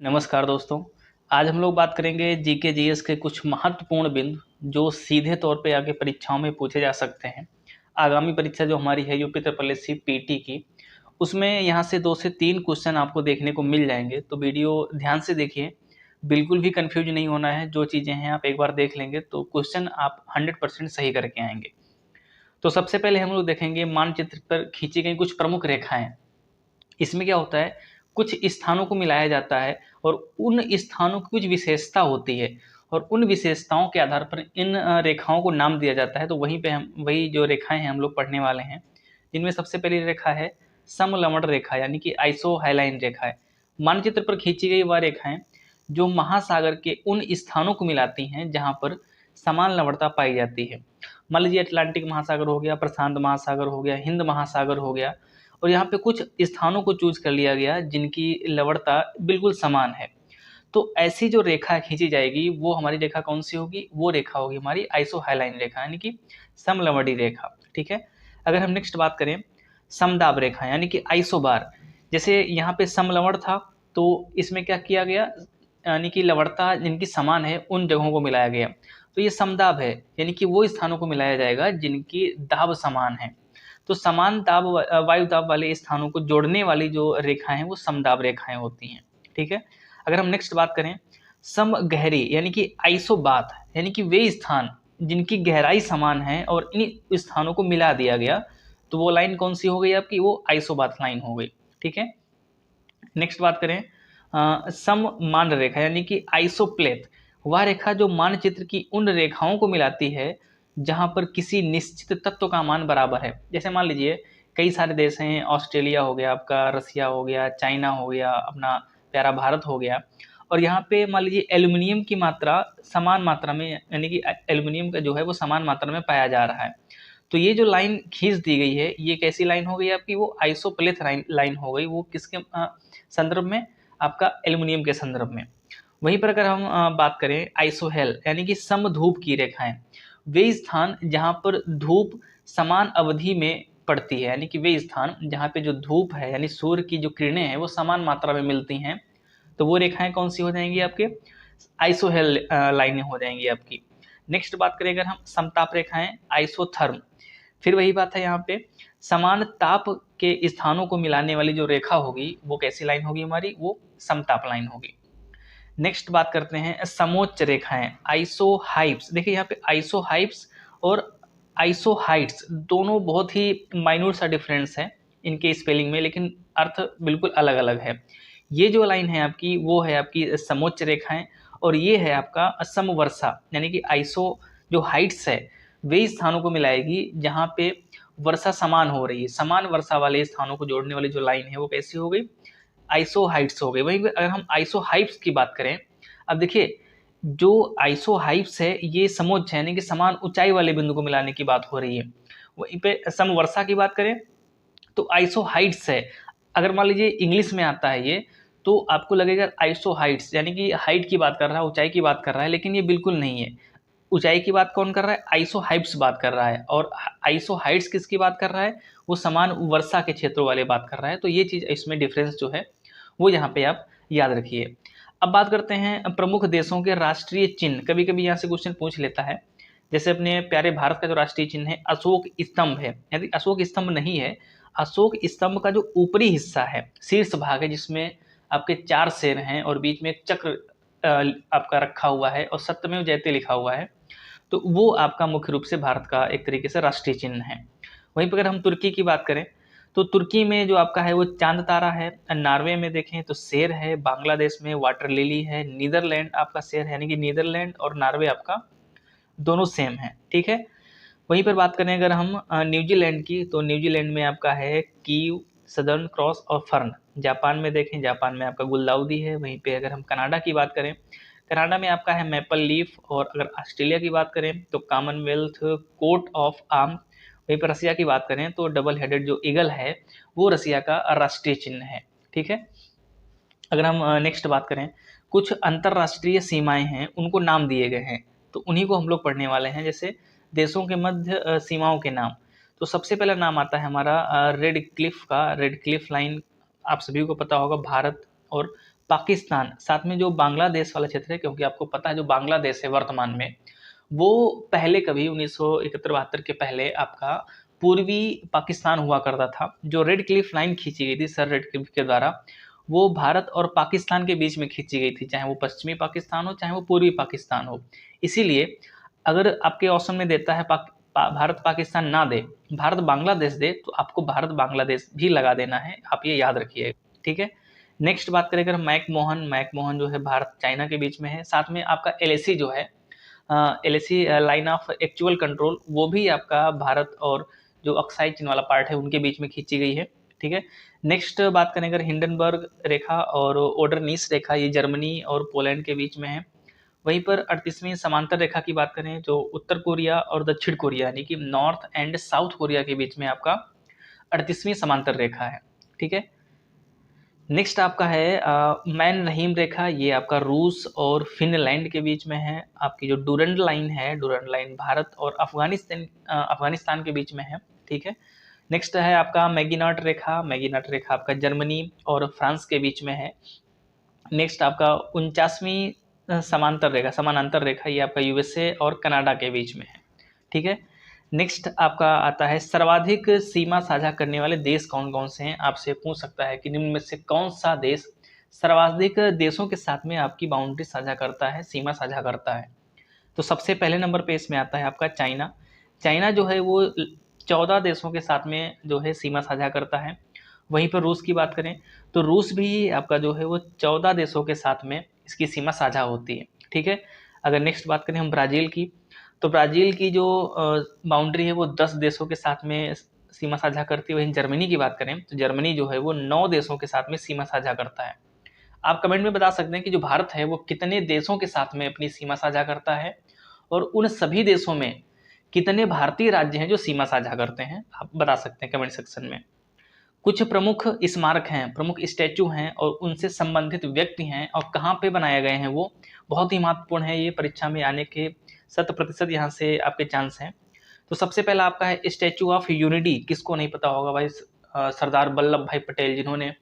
नमस्कार दोस्तों। आज हम लोग बात करेंगे जीके जीएस के कुछ महत्वपूर्ण बिंदु जो सीधे तौर पे आगे परीक्षाओं में पूछे जा सकते हैं। आगामी परीक्षा जो हमारी है UP triple S C PT की, उसमें यहाँ से 2 से 3 क्वेश्चन आपको देखने को मिल जाएंगे, तो वीडियो ध्यान से देखिए। बिल्कुल भी कंफ्यूज नहीं होना है, जो चीज़ें हैं आप एक बार देख लेंगे तो क्वेश्चन आप 100% सही करके आएंगे। तो सबसे पहले हम लोग देखेंगे मानचित्र पर खींची गई कुछ प्रमुख रेखाएं। इसमें क्या होता है, कुछ स्थानों को मिलाया जाता है और उन स्थानों की कुछ विशेषता होती है और उन विशेषताओं के आधार पर इन रेखाओं को नाम दिया जाता है। तो वहीं पे हम वही जो रेखाएं हैं हम लोग पढ़ने वाले हैं, जिनमें सबसे पहली रेखा है समलवण रेखा यानी कि आइसो हाइलाइन रेखा है। मानचित्र पर खींची गई वह रेखाएं जो महासागर के उन स्थानों को मिलाती हैं जहां पर समान लवणता पाई जाती है। मान लीजिए अटलांटिक महासागर हो गया, प्रशांत महासागर हो गया, हिंद महासागर हो गया, और यहाँ पे कुछ स्थानों को चूज कर लिया गया जिनकी लवणता बिल्कुल समान है। तो ऐसी जो रेखा खींची जाएगी वो हमारी रेखा कौन सी होगी, वो रेखा होगी हमारी आइसोहाइलाइन रेखा यानी कि समलवणी रेखा। ठीक है। अगर हम नेक्स्ट बात करें समदाब रेखा यानी कि आइसोबार, जैसे यहाँ पे समलवण था तो इसमें क्या किया गया, यानी कि लवणता जिनकी समान है उन जगहों को मिलाया गया। तो ये समदाब है यानी कि वो स्थानों को मिलाया जाएगा जिनकी दाब समान है। तो समान दाब वायु दाब वाले स्थानों को जोड़ने वाली जो रेखाएं हैं वो समदाब रेखाएं होती हैं। ठीक है। अगर हम नेक्स्ट बात करें समगहरी यानी कि आइसोबात, यानी कि वे स्थान जिनकी गहराई समान है और इन स्थानों को मिला दिया गया, तो वो लाइन कौन सी हो गई आपकी, वो आइसोबात लाइन हो गई। ठीक है। नेक्स्ट बात करें सममान रेखा यानी कि आइसोप्लेथ, वह रेखा जो मानचित्र की उन रेखाओं को मिलाती है जहां पर किसी निश्चित तत्व का मान बराबर है। जैसे मान लीजिए कई सारे देश हैं, ऑस्ट्रेलिया हो गया आपका, रसिया हो गया, चाइना हो गया, अपना प्यारा भारत हो गया, और यहाँ पे मान लीजिए एल्यूमिनियम की मात्रा समान मात्रा में, यानी कि एल्यूमिनियम का जो है वो समान मात्रा में पाया जा रहा है। तो ये जो लाइन खींच दी गई है ये कैसी लाइन हो गई आपकी, वो आइसोप्लेथ लाइन हो गई। वो किसके संदर्भ में, आपका एल्यूमिनियम के संदर्भ में। वहीं पर अगर हम बात करें आइसोहेल यानी कि समधूप की रेखाएं, वे स्थान जहां पर धूप समान अवधि में पड़ती है, यानी कि वे स्थान जहां पे जो धूप है यानी सूर्य की जो किरणें हैं वो समान मात्रा में मिलती हैं, तो वो रेखाएं कौन सी हो जाएंगी आपके, आइसोहेल लाइनें हो जाएंगी आपकी। नेक्स्ट बात करें अगर हम समताप रेखाएं आइसोथर्म, फिर वही बात है, यहाँ पे समान ताप के स्थानों को मिलाने वाली जो रेखा होगी वो कैसी लाइन होगी हमारी, वो समताप लाइन होगी। नेक्स्ट बात करते हैं समोच्च रेखाएं आइसोहाइप्स। देखिए यहाँ पे आइसोहाइप्स और आइसोहाइट्स दोनों बहुत ही माइन्यूट सा डिफरेंस है इनके स्पेलिंग में, लेकिन अर्थ बिल्कुल अलग अलग है। ये जो लाइन है आपकी वो है आपकी समोच्च रेखाएं, और ये है आपका समवर्षा यानी कि आइसो जो हाइट्स है वे स्थानों को मिलाएगी जहां पे वर्षा समान हो रही है। समान वर्षा वाले स्थानों को जोड़ने वाली जो लाइन है वो कैसी हो गई, आइसोहाइट्स हो गए। वहीं पे अगर हम आइसोहाइप्स की बात करें, अब देखिए जो आइसोहाइप्स है ये समोच्च है यानी कि समान ऊंचाई वाले बिंदु को मिलाने की बात हो रही है। वहीं पे समवर्षा की बात करें तो आइसोहाइट्स है। अगर मान लीजिए इंग्लिश में आता है ये, तो आपको लगेगा आइसोहाइट्स यानी कि हाइट की बात कर रहा है, ऊंचाई की बात कर रहा है, लेकिन ये बिल्कुल नहीं है। ऊंचाई की बात कौन कर रहा है, आइसोहाइप्स बात कर रहा है, और आइसोहाइट्स किसकी बात कर रहा है, वो समान वर्षा के क्षेत्रों वाले बात कर रहा है। तो ये चीज इसमें डिफरेंस जो है वो यहाँ पे आप याद रखिए। अब बात करते हैं प्रमुख देशों के राष्ट्रीय चिन्ह। कभी कभी यहाँ से क्वेश्चन पूछ लेता है, जैसे अपने प्यारे भारत का जो राष्ट्रीय चिन्ह है अशोक स्तंभ है, यदि अशोक स्तंभ नहीं है, अशोक स्तंभ का जो ऊपरी हिस्सा है, शीर्ष भाग है, जिसमें आपके 4 शेर हैं और बीच में एक चक्र आपका रखा हुआ है और सत्यमेव जयते लिखा हुआ है, तो वो आपका मुख्य रूप से भारत का एक तरीके से राष्ट्रीय चिन्ह है। वहीं पर अगर हम तुर्की की बात करें तो तुर्की में जो आपका है वो चांद तारा है, नॉर्वे में देखें तो शेर है, बांग्लादेश में वाटर लिली है, नीदरलैंड आपका शेर है, यानी कि नीदरलैंड और नॉर्वे आपका दोनों सेम है। ठीक है। वहीं पर बात करें अगर हम न्यूजीलैंड की, तो न्यूजीलैंड में आपका है कीव, सदर्न क्रॉस और फर्न। जापान में देखें, जापान में आपका गुलदाउदी है। वहीं पे अगर हम कनाडा की बात करें, कनाडा में आपका है मैपल लीफ, और अगर ऑस्ट्रेलिया की बात करें तो कॉमनवेल्थ कोट ऑफ आर्म। वहीं पर रसिया की बात करें तो डबल हेडेड जो ईगल है वो रसिया का राष्ट्रीय चिन्ह है। ठीक है। अगर हम नेक्स्ट बात करें, कुछ अंतरराष्ट्रीय सीमाएं हैं उनको नाम दिए गए हैं, तो उन्हीं को हम लोग पढ़ने वाले हैं। जैसे देशों के मध्य सीमाओं के नाम, तो सबसे पहला नाम आता है हमारा रेड क्लिफ का, रेड क्लिफ लाइन आप सभी को पता होगा, भारत और पाकिस्तान, साथ में जो बांग्लादेश वाला क्षेत्र है, क्योंकि आपको पता है जो बांग्लादेश है वर्तमान में, वो पहले कभी 1971-72 के पहले आपका पूर्वी पाकिस्तान हुआ करता था। जो रेड क्लिफ लाइन खींची गई थी सर रेड क्लिफ के द्वारा, वो भारत और पाकिस्तान के बीच में खींची गई थी, चाहे वो पश्चिमी पाकिस्तान हो चाहे वो पूर्वी पाकिस्तान हो। इसीलिए अगर आपके ऑप्शन में देता है भारत पाकिस्तान ना दे, भारत बांग्लादेश दे, तो आपको भारत बांग्लादेश भी लगा देना है, आप ये याद रखिए, ठीक है। नेक्स्ट बात करें अगर मैकमोहन जो है भारत चाइना के बीच में है। साथ में आपका एलएसी जो है, LAC line of actual control, वो भी आपका भारत और जो अक्साई चीन वाला पार्ट है उनके बीच में खींची गई है, ठीक है। नेक्स्ट बात करें अगर हिंडनबर्ग रेखा और ओडरनीस रेखा, ये जर्मनी और पोलैंड के बीच में है। वहीं पर 38वीं समांतर रेखा की बात करें जो उत्तर कोरिया और दक्षिण कोरिया यानी कि नॉर्थ एंड साउथ कोरिया के बीच में आपका 38वीं समांतर रेखा है, ठीक है। नेक्स्ट आपका है मैन रहीम रेखा, ये आपका रूस और फिनलैंड के बीच में है। आपकी जो डूरंड लाइन है, डूरंड लाइन भारत और अफगानिस्तान के बीच में है, ठीक है। नेक्स्ट है आपका मैगिनाट रेखा आपका जर्मनी और फ्रांस के बीच में है। नेक्स्ट आपका 49वीं समानांतर रेखा, ये आपका यूएसए और कनाडा के बीच में है, ठीक है। नेक्स्ट आपका आता है सर्वाधिक सीमा साझा करने वाले देश कौन कौन से हैं। आपसे पूछ सकता है कि निम्न में से कौन सा देश सर्वाधिक देशों के साथ में आपकी बाउंड्री साझा करता है, सीमा साझा करता है। तो सबसे पहले नंबर पे इसमें आता है आपका चाइना जो है वो 14 देशों के साथ में जो है सीमा साझा करता है। वहीं पर रूस की बात करें तो रूस भी आपका जो है वो 14 देशों के साथ में इसकी सीमा साझा होती है, ठीक है। अगर नेक्स्ट बात करें हम ब्राज़ील की, तो ब्राज़ील की जो बाउंड्री है वो 10 देशों के साथ में सीमा साझा करती है। वहीं जर्मनी की बात करें तो जर्मनी जो है वो 9 देशों के साथ में सीमा साझा करता है। आप कमेंट में बता सकते हैं कि जो भारत है वो कितने देशों के साथ में अपनी सीमा साझा करता है और उन सभी देशों में कितने भारतीय राज्य हैं जो सीमा साझा करते हैं, आप बता सकते हैं कमेंट सेक्शन में। कुछ प्रमुख स्मारक हैं, प्रमुख स्टैचू हैं और उनसे संबंधित व्यक्ति हैं और कहाँ पे बनाए गए हैं, वो बहुत ही महत्वपूर्ण है। ये परीक्षा में आने के 100% यहाँ से आपके चांस हैं। तो सबसे पहला आपका है स्टैचू ऑफ यूनिटी। किसको नहीं पता होगा भाई, सरदार वल्लभ भाई पटेल, जिन्होंने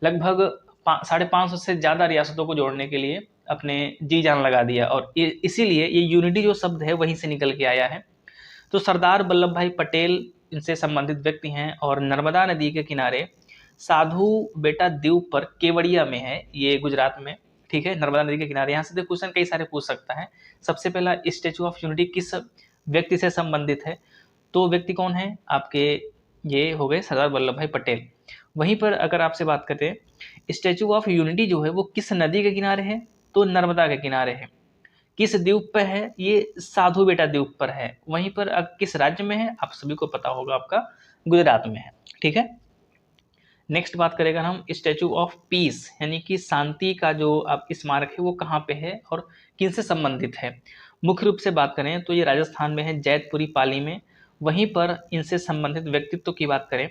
लगभग 550 से ज़्यादा रियासतों को जोड़ने के लिए अपने जी जान लगा दिया, और इसीलिए ये यूनिटी जो शब्द है वहीं से निकल के आया है। तो सरदार वल्लभ भाई पटेल इनसे संबंधित व्यक्ति हैं। और नर्मदा नदी के किनारे साधु बेटा द्वीप पर केवड़िया में है, ये गुजरात में, ठीक है, नर्मदा नदी के किनारे। यहाँ से क्वेश्चन कई सारे पूछ सकता है। सबसे पहला स्टैचू ऑफ यूनिटी किस व्यक्ति से संबंधित है, तो व्यक्ति कौन है आपके, ये हो गए सरदार वल्लभ भाई पटेल। वहीं पर अगर आपसे बात करें स्टैचू ऑफ यूनिटी जो है वो किस नदी के किनारे है, तो नर्मदा के किनारे है। किस द्वीप पर है, ये साधु बेटा द्वीप पर है। वहीं पर किस राज्य में है, आप सभी को पता होगा आपका गुजरात में है, ठीक है। नेक्स्ट बात करेगा हम स्टैचू ऑफ पीस यानी कि शांति का जो आप स्मारक है वो कहाँ पे है और किन से संबंधित है। मुख्य रूप से बात करें तो ये राजस्थान में है, जैतपुरी पाली में। वहीं पर इनसे संबंधित व्यक्तित्व की बात करें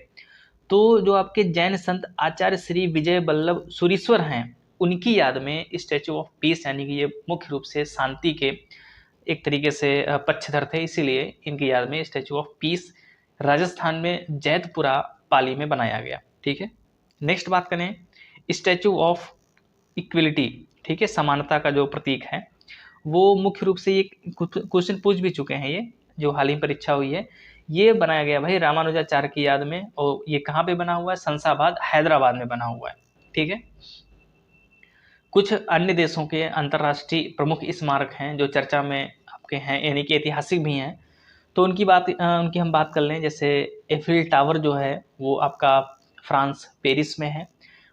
तो जो आपके जैन संत आचार्य श्री विजय वल्लभ सुरीश्वर हैं, उनकी याद में स्टैचू ऑफ पीस यानी कि ये मुख्य रूप से शांति के एक तरीके से पक्षधर थे, इसीलिए इनकी याद में स्टैचू ऑफ पीस राजस्थान में जैतपुरा पाली में बनाया गया, ठीक है। नेक्स्ट बात करें स्टैचू ऑफ इक्वलिटी, ठीक है, समानता का जो प्रतीक है, वो मुख्य रूप से ये क्वेश्चन पूछ भी चुके हैं, ये जो हाल ही परीक्षा हुई है, ये बनाया गया भाई रामानुजाचार्य की याद में। और ये कहाँ पे बना हुआ है, शमशाबाद हैदराबाद में बना हुआ है, ठीक है। कुछ अन्य देशों के अंतर्राष्ट्रीय प्रमुख स्मारक हैं जो चर्चा में आपके हैं, यानी कि ऐतिहासिक भी हैं, तो उनकी हम बात कर लें। जैसे एफिल टावर जो है वो आपका फ्रांस पेरिस में है।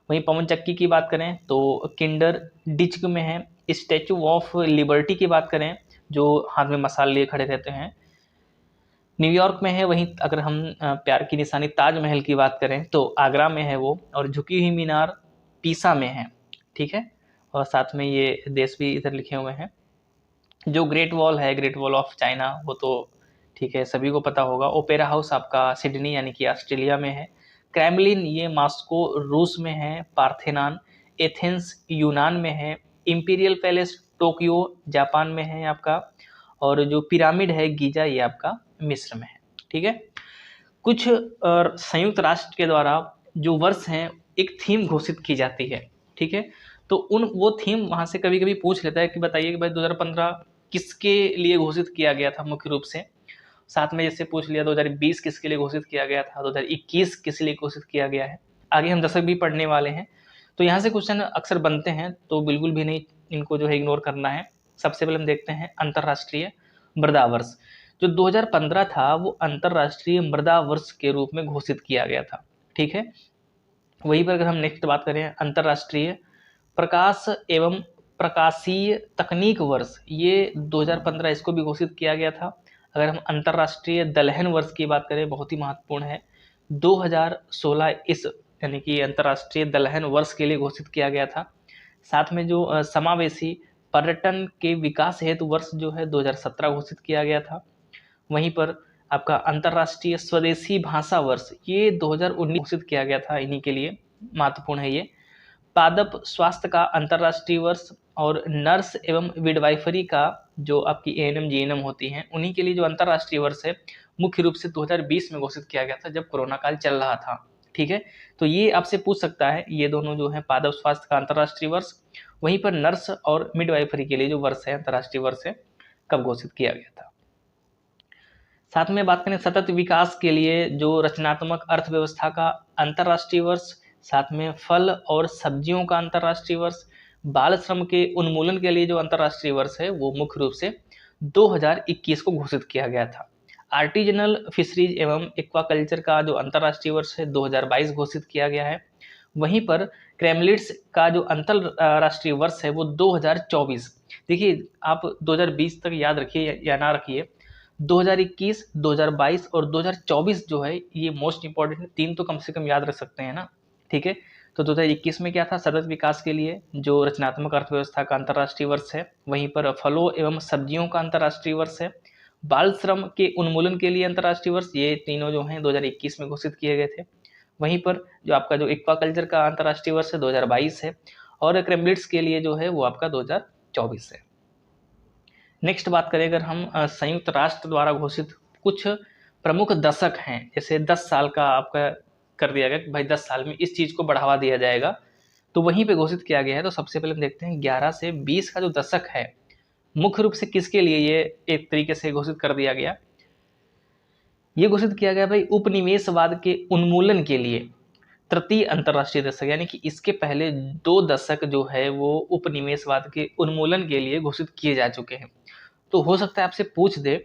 वहीं पवन चक्की की बात करें तो किंडर डिच्क में है। स्टैचू ऑफ लिबर्टी की बात करें जो हाथ में मसाल लिए खड़े रहते हैं, न्यूयॉर्क में है। वहीं अगर हम प्यार की निशानी ताजमहल की बात करें तो आगरा में है वो, और झुकी हुई मीनार पीसा में है, ठीक है। और साथ में ये देश भी इधर लिखे हुए हैं। जो ग्रेट वॉल है, ग्रेट वॉल ऑफ चाइना, वो तो ठीक है सभी को पता होगा। ओपेरा हाउस आपका सिडनी यानी कि ऑस्ट्रेलिया में है। क्रेमलिन ये मॉस्को रूस में है। पार्थेनान एथेंस यूनान में है। इंपीरियल पैलेस टोक्यो जापान में है आपका। और जो पिरामिड है गीजा, ये आपका मिस्र में है, ठीक है। कुछ संयुक्त राष्ट्र के द्वारा जो वर्ष हैं एक थीम घोषित की जाती है, ठीक है। तो वो थीम वहाँ से कभी कभी पूछ लेता है कि बताइए कि भाई 2015 किसके लिए घोषित किया गया था मुख्य रूप से। साथ में जैसे पूछ लिया 2020 किसके लिए घोषित किया गया था, 2021 किस लिए घोषित किया गया है। आगे हम दशक भी पढ़ने वाले हैं, तो यहाँ से क्वेश्चन अक्सर बनते हैं, तो बिल्कुल भी नहीं इनको जो है इग्नोर करना है। सबसे पहले हम देखते हैं अंतर्राष्ट्रीय मृदा वर्ष। जो 2015 था वो अंतर्राष्ट्रीय मृदा वर्ष के रूप में घोषित किया गया था, ठीक है। वहीं पर अगर हम नेक्स्ट बात करें अंतर्राष्ट्रीय प्रकाश एवं प्रकाशीय तकनीक वर्ष, ये 2015 इसको भी घोषित किया गया था। अगर हम अंतर्राष्ट्रीय दलहन वर्ष की बात करें, बहुत ही महत्वपूर्ण है, 2016 इस यानी कि अंतर्राष्ट्रीय दलहन वर्ष के लिए घोषित किया गया था। साथ में जो समावेशी पर्यटन के विकास हेतु वर्ष जो है 2017 घोषित किया गया था। वहीं पर आपका अंतर्राष्ट्रीय स्वदेशी भाषा वर्ष ये 2019 घोषित किया गया था, इन्हीं के लिए महत्वपूर्ण है ये। पादप स्वास्थ्य का अंतर्राष्ट्रीय वर्ष और नर्स एवं मिडवाइफरी का जो आपकी एएनएम जीएनएम होती हैं उन्हीं के लिए जो अंतर्राष्ट्रीय वर्ष है मुख्य रूप से 2020 में घोषित किया गया था, जब कोरोना काल चल रहा था, ठीक है। तो ये आपसे पूछ सकता है, ये दोनों जो है पादप स्वास्थ्य का अंतर्राष्ट्रीय वर्ष, वहीं पर नर्स और मिडवाइफरी के लिए जो वर्ष है अंतर्राष्ट्रीय वर्ष है कब घोषित किया गया था। साथ में बात करें सतत विकास के लिए जो रचनात्मक अर्थव्यवस्था का अंतर्राष्ट्रीय वर्ष, साथ में फल और सब्जियों का अंतर्राष्ट्रीय वर्ष, बाल श्रम के उन्मूलन के लिए जो अंतर्राष्ट्रीय वर्ष है वो मुख्य रूप से 2021 को घोषित किया गया था। आर्टिजनल फिशरीज एवं एक्वाकल्चर का जो अंतर्राष्ट्रीय वर्ष है 2022 घोषित किया गया है। वहीं पर क्रेमलिट्स का जो अंतर्राष्ट्रीय वर्ष है वो 2024। देखिए आप 2020 तक याद रखिए या ना रखिए, 2021, 2022 और 2024 जो है ये मोस्ट इंपॉर्टेंट है, 3 तो कम से कम याद रख सकते हैं ना, ठीक है। तो 2021 में क्या था, सतत विकास के लिए जो रचनात्मक अर्थव्यवस्था का अंतर्राष्ट्रीय वर्ष है। वहीं पर फलों एवं सब्जियों का अंतर्राष्ट्रीय वर्ष है। बाल श्रम के उन्मूलन के लिए अंतर्राष्ट्रीय वर्ष, ये तीनों जो हैं 2021 में घोषित किए गए थे। वहीं पर जो आपका जो एक्वाकल्चर का अंतर्राष्ट्रीय वर्ष है 2022 है, और क्रेमलिट्स के लिए जो है वो आपका 2024 है। नेक्स्ट बात करें अगर हम संयुक्त राष्ट्र द्वारा घोषित कुछ प्रमुख दशक हैं, जैसे 10 साल का आपका कर दिया गया कि भाई 10 साल में इस चीज़ को बढ़ावा दिया जाएगा, तो वहीं पे घोषित किया गया है। तो सबसे पहले हम देखते हैं 11 से 20 का जो दशक है मुख्य रूप से किसके लिए ये एक तरीके से घोषित कर दिया गया। ये घोषित किया गया भाई उपनिवेशवाद के उन्मूलन के लिए तृतीय अंतर्राष्ट्रीय दशक, यानी कि इसके पहले 2 दशक जो है वो उपनिवेशवाद के उन्मूलन के लिए घोषित किए जा चुके हैं। तो हो सकता है आपसे पूछ दे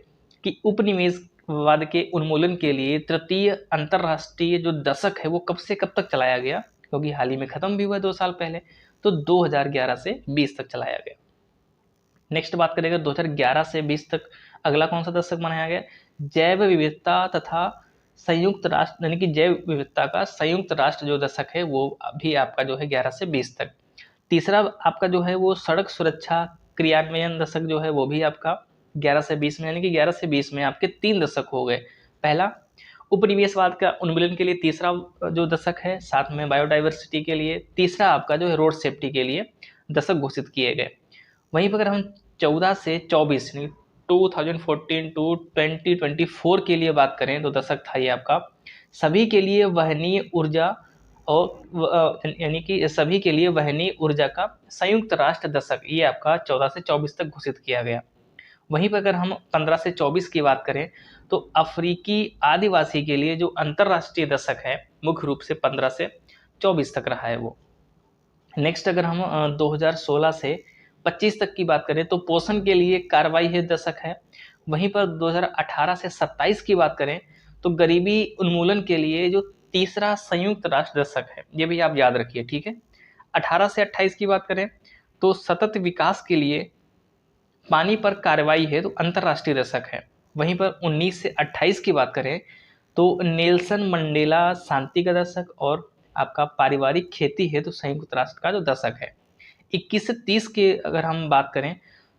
कि उपनिवेशवाद के उन्मूलन के लिए तृतीय अंतर्राष्ट्रीय जो दशक है वो कब से कब तक चलाया गया, क्योंकि हाल ही में खत्म भी हुआ 2 साल पहले, तो 2011 से 20 तक चलाया गया। नेक्स्ट बात करेंगे 2011 से 20 तक अगला कौन सा दशक मनाया गया, जैव विविधता तथा संयुक्त राष्ट्र, यानी कि जैव विविधता का संयुक्त राष्ट्र जो दशक है वो अभी आपका जो है 11 से 20 तक। तीसरा आपका जो है वो सड़क सुरक्षा क्रियान्वयन दशक जो है वो भी आपका 11 से 20 में, यानी कि 11 से 20 में आपके 3 दशक हो गए। पहला उपनिवेशवाद का उन्मूलन के लिए तीसरा जो दशक है, साथ में बायोडाइवर्सिटी के लिए तीसरा आपका जो है रोड सेफ्टी के लिए दशक घोषित किए गए। वहीं पर अगर हम 14 से 24 2014 टू 2024 के लिए बात करें तो दशक था ये आपका सभी के लिए वहनीय ऊर्जा, और यानी कि सभी के लिए वहनीय ऊर्जा का संयुक्त राष्ट्र दशक, ये आपका 14 से 24 तक घोषित किया गया। वहीं पर अगर हम 15 से 24 की बात करें तो अफ्रीकी आदिवासी के लिए जो अंतर्राष्ट्रीय दशक है मुख्य रूप से 15 से 24 तक रहा है वो। नेक्स्ट अगर हम 2016 से 25 तक की बात करें तो पोषण के लिए कार्रवाई है दशक है। वहीं पर 2018 से 27 की बात करें तो गरीबी उन्मूलन के लिए जो तीसरा संयुक्त राष्ट्र दशक है, ये भी आप याद रखिए, ठीक है। 18 से 28 की बात करें तो सतत विकास के लिए पानी पर कार्रवाई है तो अंतर्राष्ट्रीय दशक है। वहीं पर 19 से 28 की बात करें तो नेल्सन मंडेला शांति का दशक, और आपका पारिवारिक खेती है तो संयुक्त राष्ट्र का जो दशक है। 21 से 30 के अगर हम बात करें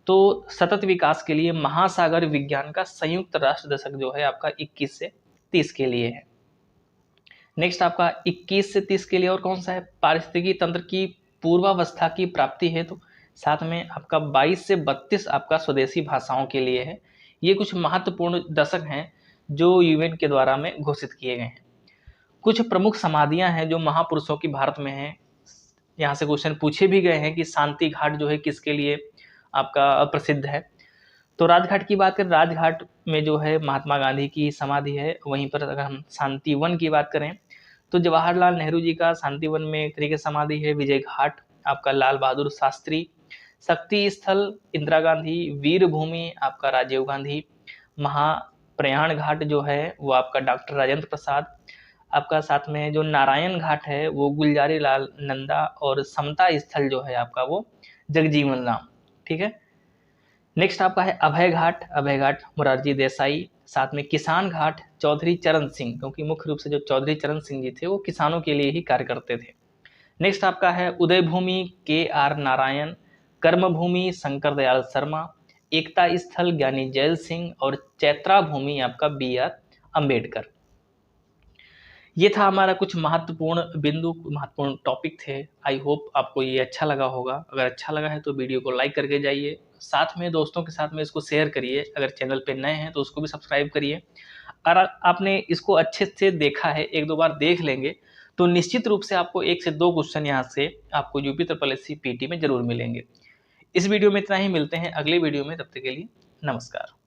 तो सतत विकास के लिए महासागर विज्ञान का संयुक्त राष्ट्र दशक जो है आपका 21 से 30 के लिए है। नेक्स्ट आपका 21 से 30 के लिए और कौन सा है, पारिस्थितिकी तंत्र की पूर्वावस्था की प्राप्ति है, तो साथ में आपका 22 से 32 आपका स्वदेशी भाषाओं के लिए है। ये कुछ महत्वपूर्ण दशक हैं जो यूएन के द्वारा में घोषित किए गए हैं। कुछ प्रमुख समाधियां हैं जो महापुरुषों की भारत में हैं, यहाँ से क्वेश्चन पूछे भी गए हैं कि शांति घाट जो है किसके लिए आपका प्रसिद्ध है। तो राजघाट की बात करें, राजघाट में जो है महात्मा गांधी की समाधि है। वहीं पर अगर हम शांति वन की बात करें तो जवाहरलाल नेहरू जी का शांति वन में एक तरीके से समाधि है। विजय घाट आपका लाल बहादुर शास्त्री, शक्ति स्थल इंदिरा गांधी, वीर भूमि आपका राजीव गांधी, महाप्रयाण घाट जो है वो आपका डॉक्टर राजेंद्र प्रसाद, आपका साथ में जो नारायण घाट है वो गुलजारी लाल नंदा, और समता स्थल जो है आपका वो जगजीवन राम। ठीक है, नेक्स्ट आपका है अभय घाट, अभय घाट मोरारजी देसाई, साथ में किसान घाट चौधरी चरण सिंह, क्योंकि मुख्य रूप से जो चौधरी चरण सिंह जी थे वो किसानों के लिए ही कार्य करते थे। नेक्स्ट आपका है उदय भूमि के आर नारायण, कर्म भूमि शंकर दयाल शर्मा, एकता स्थल ज्ञानी जैल सिंह, और चैत्रा भूमि आपका बी आर अम्बेडकर। ये था हमारा कुछ महत्वपूर्ण बिंदु, महत्वपूर्ण टॉपिक थे। आई होप आपको ये अच्छा लगा होगा। अगर अच्छा लगा है तो वीडियो को लाइक करके जाइए, साथ में दोस्तों के साथ में इसको शेयर करिए। अगर चैनल पे नए हैं तो उसको भी सब्सक्राइब करिए। अगर आपने इसको अच्छे से देखा है, एक दो बार देख लेंगे तो निश्चित रूप से आपको 1 से 2 क्वेश्चन यहाँ से आपको यूपी ट्रिपल एससी पीटी में जरूर मिलेंगे। इस वीडियो में इतना ही, मिलते हैं अगले वीडियो में, तब तक के लिए नमस्कार।